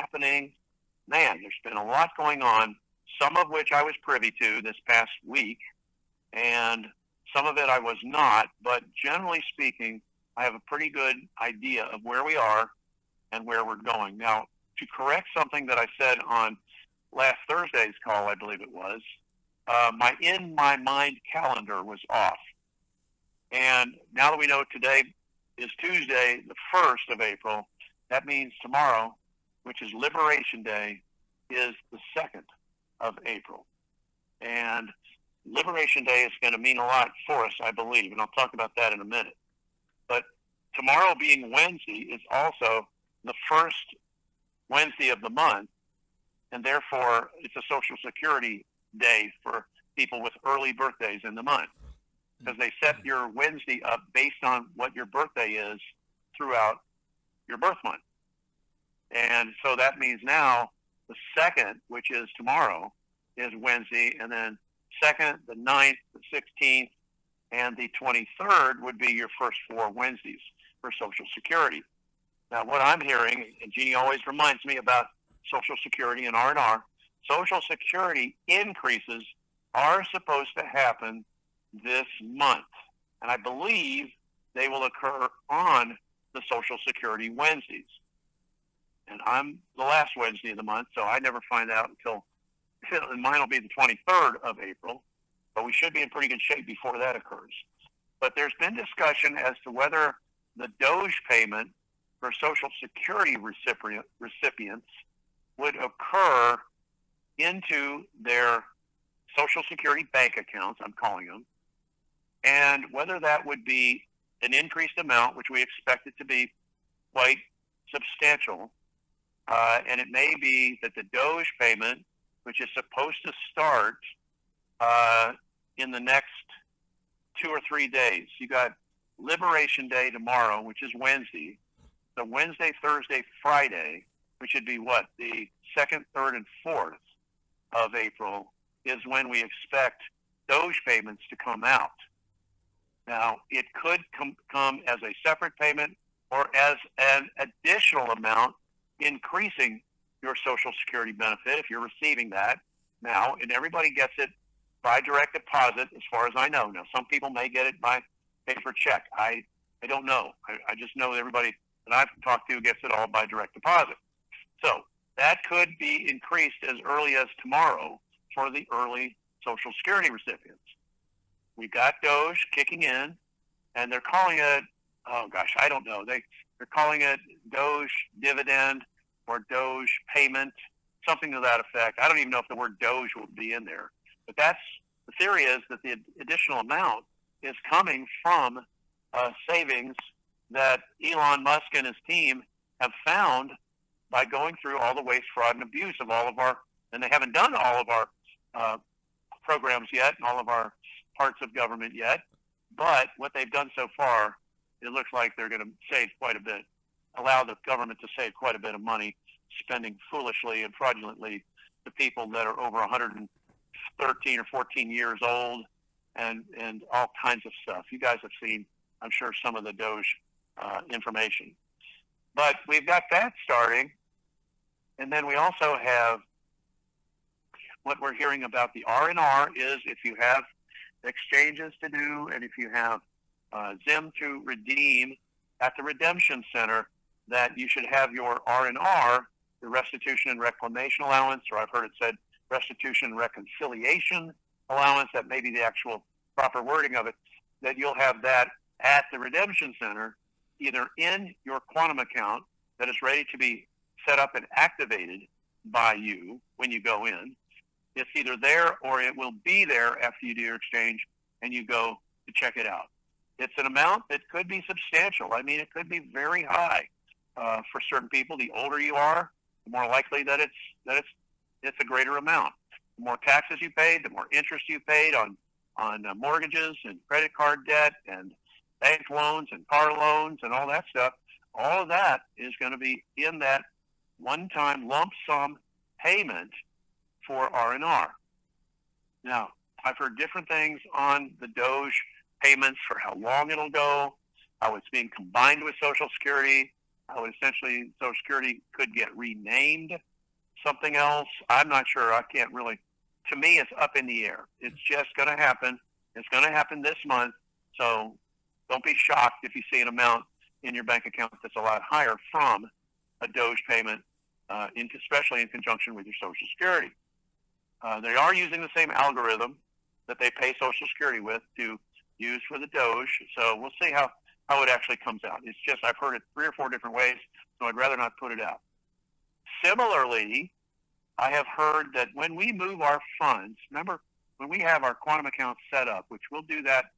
happening. Man, there's been a lot going on, some of which I was privy to this past week, and some of it I was not, but generally speaking, I have a pretty good idea of where we are and where we're going. Now, to correct something that I said on last Thursday's call, I believe it was, my in my mind calendar was off. And now that we know today is Tuesday, the 1st of April, that means tomorrow, which is Liberation Day, is the 2nd of April. And Liberation Day is going to mean a lot for us, I believe, and I'll talk about that in a minute. But tomorrow being Wednesday is also the first Wednesday of the month, and therefore it's a Social Security day for people with early birthdays in the month, because they set your Wednesday up based on what your birthday is throughout your birth month. And so that means now the 2nd, which is tomorrow, is Wednesday, and then 2nd, the 9th, the 16th, and the 23rd would be your first 4 Wednesdays for Social Security. Now, what I'm hearing, and Jeannie always reminds me about Social Security and R&R, Social Security increases are supposed to happen this month. And I believe they will occur on the Social Security Wednesdays. And I'm the last Wednesday of the month, so I never find out until, mine will be the 23rd of April, but we should be in pretty good shape before that occurs. But there's been discussion as to whether the Doge payment for Social Security recipients would occur into their Social Security bank accounts, I'm calling them, and whether that would be an increased amount, which we expect it to be quite substantial, and it may be that the Doge payment, which is supposed to start in the next 2 or 3 days. You got Liberation Day tomorrow, which is Wednesday. So Wednesday, Thursday, Friday, which would be what? The 2nd, 3rd, and 4th of April is when we expect Doge payments to come out. Now, it could come as a separate payment or as an additional amount, increasing your Social Security benefit if you're receiving that now, and everybody gets it by direct deposit as far as I know. Now, some people may get it by paper check. I don't know. I just know that everybody that I've talked to gets it all by direct deposit. So that could be increased as early as tomorrow for the early Social Security recipients. We've got Doge kicking in, and they're calling it, oh gosh, I don't know. They're calling it Doge dividend or Doge payment, something to that effect. I don't even know if the word Doge will be in there. But that's the theory, is that the additional amount is coming from savings that Elon Musk and his team have found by going through all the waste, fraud, and abuse of all of our, and they haven't done all of our programs yet, and all of our parts of government yet, but what they've done so far, it looks like they're going to save quite a bit, allow the government to save quite a bit of money, spending foolishly and fraudulently to people that are over 113 or 14 years old, and all kinds of stuff. You guys have seen, I'm sure, some of the Doge information. But we've got that starting, and then we also have what we're hearing about the R&R is if you have exchanges to do, and if you have Zim to redeem at the redemption center, that you should have your R&R, the restitution and reclamation allowance, or I've heard it said restitution and reconciliation allowance, that may be the actual proper wording of it, that you'll have that at the redemption center, either in your quantum account that is ready to be set up and activated by you when you go in. It's either there or it will be there after you do your exchange and you go to check it out. It's an amount that could be substantial. I mean, it could be very high for certain people. The older you are, the more likely that it's a greater amount. The more taxes you paid, the more interest you paid on mortgages and credit card debt and bank loans and car loans and all that stuff. All of that is going to be in that one-time lump sum payment for R&R. Now, I've heard different things on the Doge payments for how long it'll go, how it's being combined with Social Security. I would essentially, Social Security could get renamed something else. I'm not sure. I can't really. To me, it's up in the air. It's just going to happen. It's going to happen this month. So don't be shocked if you see an amount in your bank account that's a lot higher from a Doge payment, especially in conjunction with your Social Security. They are using the same algorithm that they pay Social Security with to use for the Doge. So we'll see how it actually comes out. It's just I've heard it 3 or 4 different ways, so I'd rather not put it out. Similarly, I have heard that when we move our funds, remember when we have our quantum account set up, which we'll do that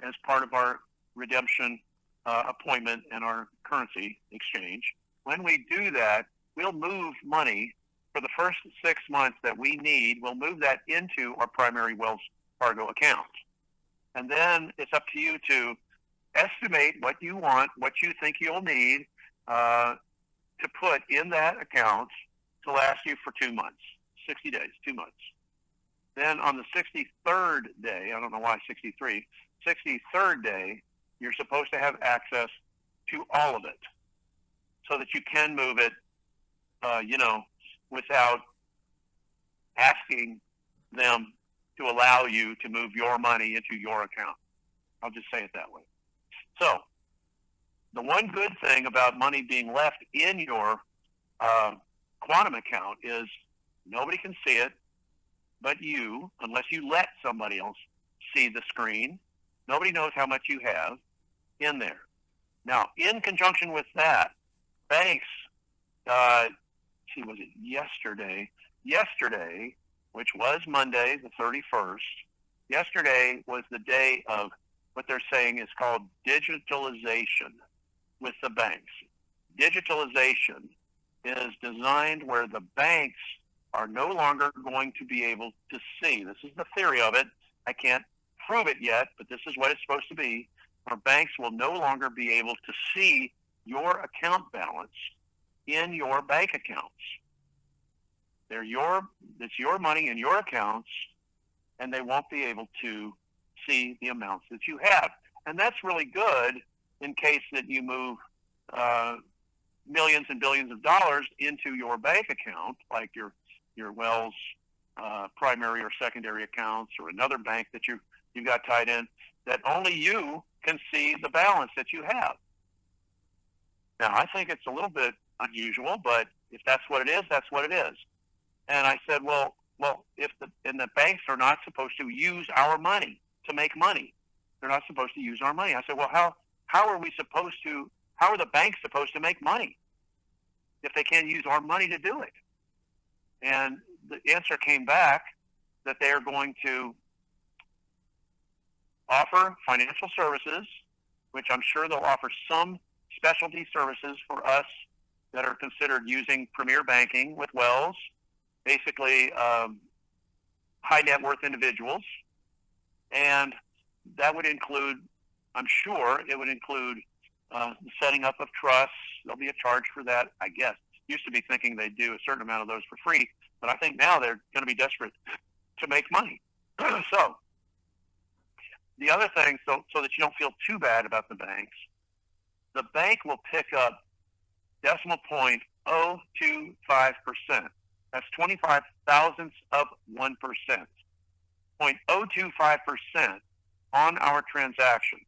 as part of our redemption appointment and our currency exchange, when we do that, we'll move money for the first 6 months that we need. We'll move that into our primary Wells Fargo account. And then it's up to you to estimate what you want, what you think you'll need to put in that account to last you for 2 months, 60 days, 2 months. Then on the 63rd day, I don't know why 63, 63rd day, you're supposed to have access to all of it so that you can move it, without asking them to allow you to move your money into your account. I'll just say it that way. So the one good thing about money being left in your quantum account is nobody can see it but you, unless you let somebody else see the screen. Nobody knows how much you have in there. Now, in conjunction with that, banks, was it yesterday? Yesterday, which was Monday, the 31st, yesterday was the day of what they're saying is called digitalization with the banks. Digitalization is designed where the banks are no longer going to be able to see. This is the theory of it. I can't prove it yet, but this is what it's supposed to be. Our banks will no longer be able to see your account balance in your bank accounts. It's your money in your accounts, and they won't be able to see the amounts that you have. And that's really good in case that you move millions and billions of dollars into your bank account, like your Wells primary or secondary accounts or another bank that you got tied in, that only you can see the balance that you have. Now, I think it's a little bit unusual, but if that's what it is, that's what it is. And I said, well, if the banks are not supposed to use our money to make money. They're not supposed to use our money. I said, well, how are the banks supposed to make money if they can't use our money to do it? And the answer came back that they are going to offer financial services, which I'm sure they'll offer some specialty services for us that are considered using premier banking with Wells, basically high net worth individuals. And that would include, I'm sure it would include the setting up of trusts. There'll be a charge for that, I guess. Used to be thinking they'd do a certain amount of those for free, but I think now they're going to be desperate to make money. So the other thing, so that you don't feel too bad about the banks, the bank will pick up decimal point 0.025%. That's 25 thousandths of 1%. 0.025% on our transactions.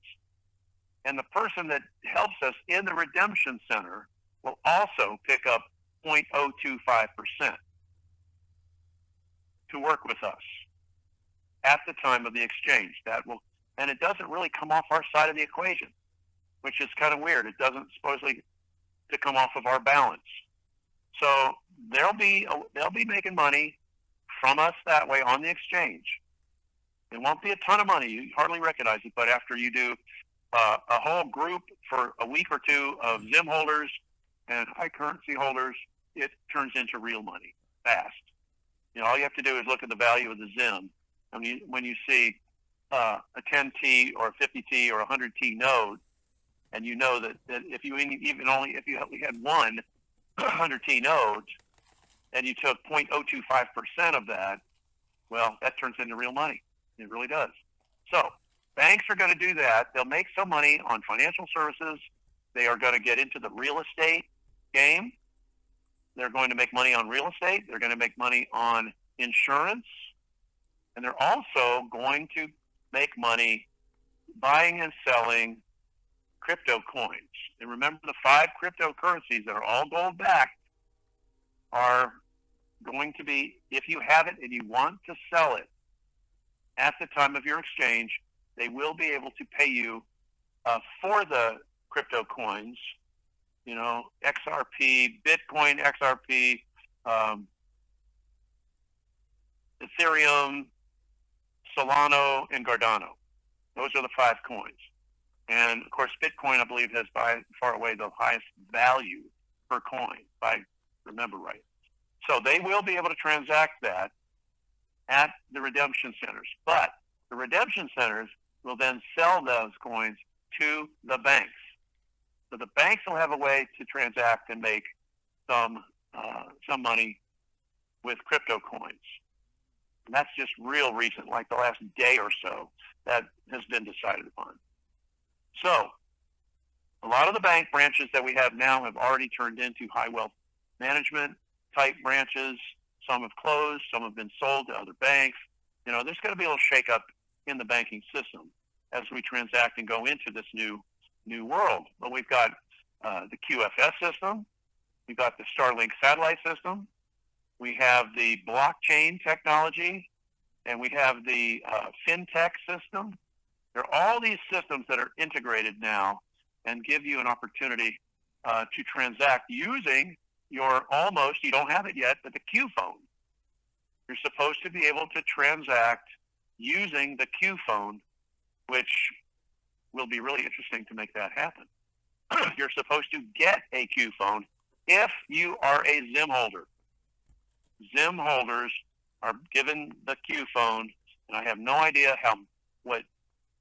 And the person that helps us in the redemption center will also pick up 0.025% to work with us at the time of the exchange. And it doesn't really come off our side of the equation, which is kind of weird. It doesn't supposedly to come off of our balance. So they'll be making money from us that way on the exchange. It won't be a ton of money. You hardly recognize it, but after you do a whole group for a week or two of Zim holders and high currency holders, it turns into real money fast. All you have to do is look at the value of the Zim. I mean, when you see a 10T or a 50T or a 100T node, and you know that if you only had one 100T node, and you took 0.025% of that, well, that turns into real money. It really does. So banks are going to do that. They'll make some money on financial services They are going to get into the real estate game. They're going to make money on real estate. They're going to make money on insurance. And they're also going to make money buying and selling crypto coins. And remember, the 5 cryptocurrencies that are all gold backed are going to be, if you have it and you want to sell it at the time of your exchange, they will be able to pay you for the crypto coins, you know, XRP, Bitcoin, XRP, Ethereum, Solano, and Cardano. Those are the 5 coins. And of course, Bitcoin, I believe, has by far away the highest value per coin, if I remember right. So they will be able to transact that at the redemption centers. But the redemption centers will then sell those coins to the banks. So the banks will have a way to transact and make some money with crypto coins. And that's just real recent, like the last day or so, that has been decided upon. So a lot of the bank branches that we have now have already turned into high wealth management type branches. Some have closed, some have been sold to other banks. You know, there's going to be a little shakeup in the banking system as we transact and go into this new world. But we've got the QFS system, we've got the Starlink satellite system, we have the blockchain technology, and we have the fintech system. There are all these systems that are integrated now and give you an opportunity to transact using your you don't have it yet, but the Q phone. You're supposed to be able to transact using the Q phone, which will be really interesting to make that happen. You're supposed to get a Q phone if you are a Zim holder. Zim holders are given the Q phone, and I have no idea what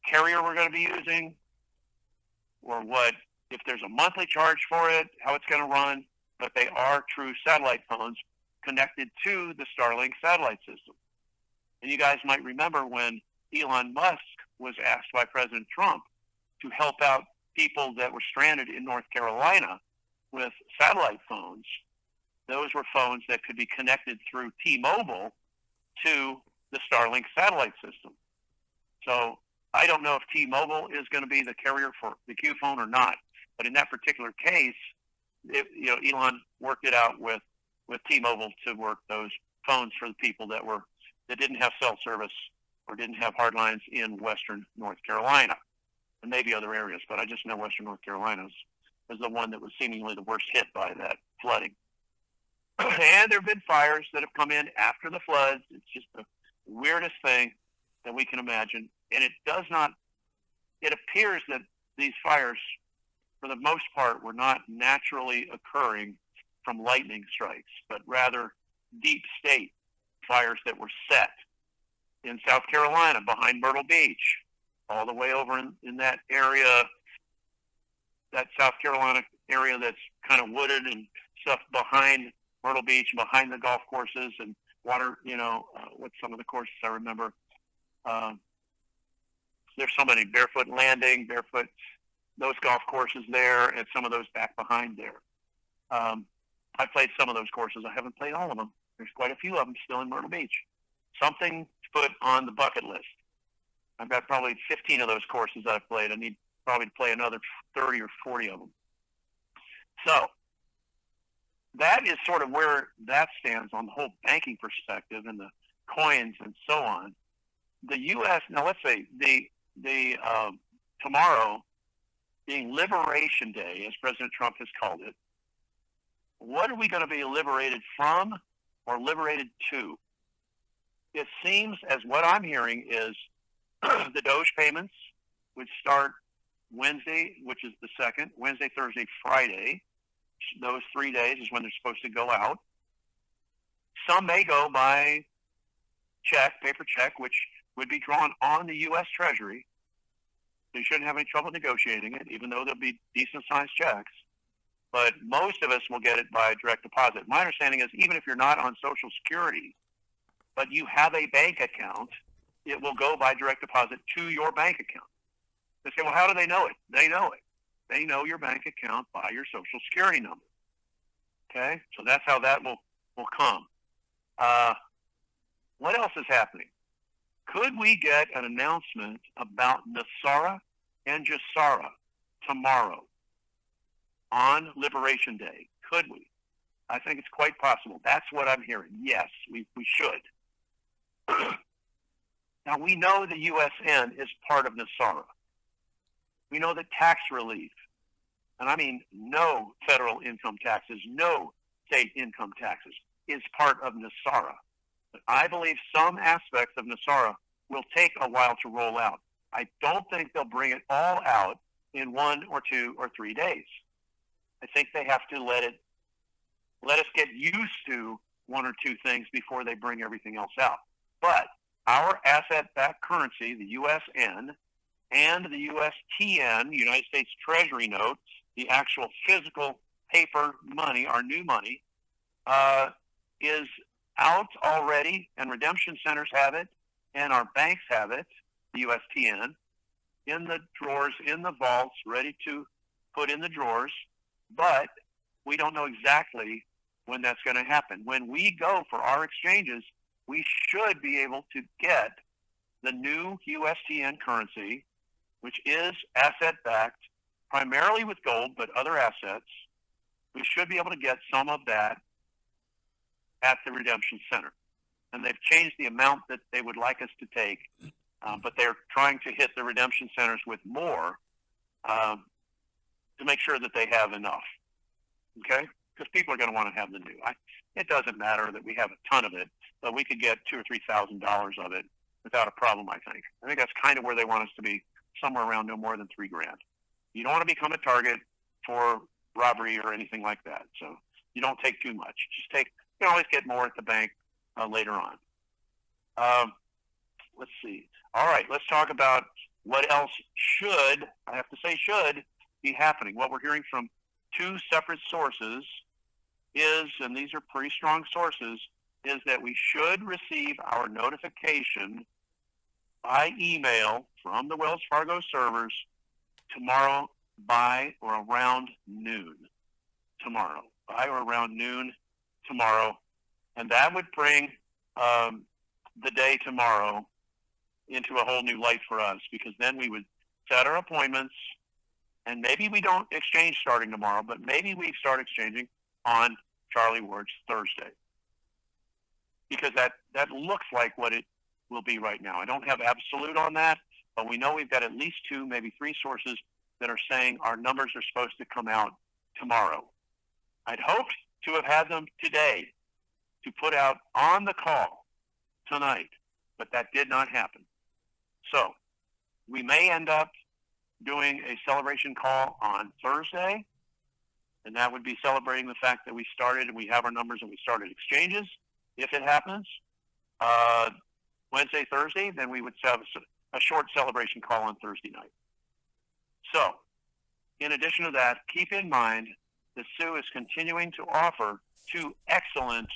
carrier we're going to be using, or if there's a monthly charge for it, how it's going to run, but they are true satellite phones connected to the Starlink satellite system. And you guys might remember when Elon Musk was asked by President Trump to help out people that were stranded in North Carolina with satellite phones. Those were phones that could be connected through T-Mobile to the Starlink satellite system. So I don't know if T-Mobile is going to be the carrier for the Q phone or not. But in that particular case, Elon worked it out with T-Mobile to work those phones for the people that didn't have cell service or didn't have hard lines in Western North Carolina, and maybe other areas. But I just know Western North Carolina was the one that was seemingly the worst hit by that flooding. And there have been fires that have come in after the floods. It's just the weirdest thing that we can imagine. And it appears that these fires, for the most part, were not naturally occurring from lightning strikes, but rather deep state fires that were set in South Carolina behind Myrtle Beach, all the way over in that area, that South Carolina area that's kind of wooded and stuff behind Myrtle Beach, behind the golf courses and water, what's some of the courses I remember. There's so many, Barefoot Landing, those golf courses there, and some of those back behind there. I played some of those courses. I haven't played all of them. There's quite a few of them still in Myrtle Beach. Something to put on the bucket list. I've got probably 15 of those courses that I've played. I need probably to play another 30 or 40 of them. So that is sort of where that stands on the whole banking perspective and the coins and so on. The U.S., now let's say the tomorrow being Liberation Day, as President Trump has called it, what are we going to be liberated from or liberated to? It seems, as what I'm hearing, is the Doge payments would start Wednesday, which is the 2nd, Wednesday, Thursday, Friday. Those 3 days is when they're supposed to go out. Some may go by check, paper check, which would be drawn on the U.S. Treasury. So you shouldn't have any trouble negotiating it, even though there'll be decent-sized checks. But most of us will get it by direct deposit. My understanding is even if you're not on Social Security, but you have a bank account, it will go by direct deposit to your bank account. They say, well, how do they know it? They know it. they know your bank account by your social security number. Okay, so that's how that will come. What else is happening? Could we get an announcement about Nesara and Gesara tomorrow on Liberation Day? Could we? I think it's quite possible. That's what I'm hearing. Yes, we should. Now, we know the USN is part of Nesara. We know that tax relief, and I mean no federal income taxes, no state income taxes, is part of Nesara. But I believe some aspects of Nesara will take a while to roll out. I don't think they'll bring it all out in 1 or 2 or 3 days. I think they have to let us get used to 1 or 2 things before they bring everything else out. But our asset-backed currency, the USN, and the USTN, United States Treasury notes, the actual physical paper money, our new money, is out already, and redemption centers have it, and our banks have it, the USTN, in the drawers, in the vaults, ready to put in the drawers, but we don't know exactly when that's going to happen. When we go for our exchanges, we should be able to get the new USTN currency, which is asset-backed, primarily with gold, but other assets. We should be able to get some of that at the redemption center. And they've changed the amount that they would like us to take, but they're trying to hit the redemption centers with more to make sure that they have enough, okay? Because people are going to want to have the new. It doesn't matter that we have a ton of it, but we could get $2,000 or $3,000 of it without a problem, I think. I think that's kind of where they want us to be, somewhere around no more than $3,000. You don't want to become a target for robbery or anything like that, so you don't take too much. You can always get more at the bank later on. Let's see. All right, let's talk about what else should, I have to say should, be happening. What we're hearing from 2 separate sources is, and these are pretty strong sources, is that we should receive our notification by email from the Wells Fargo servers tomorrow by or around noon. Tomorrow, by or around noon tomorrow. And that would bring the day tomorrow into a whole new light for us, because then we would set our appointments, and maybe we don't exchange starting tomorrow, but maybe we start exchanging on Charlie Ward's Thursday, because that looks like what it will be right now. I don't have absolute on that, but we know we've got at least 2, maybe 3 sources that are saying our numbers are supposed to come out tomorrow. I'd hoped to have had them today to put out on the call tonight, but that did not happen. So we may end up doing a celebration call on Thursday, and that would be celebrating the fact that we started and we have our numbers and we started exchanges, if it happens. Wednesday, Thursday, then we would have a short celebration call on Thursday night. So, in addition to that, keep in mind that Sue is continuing to offer 2 excellent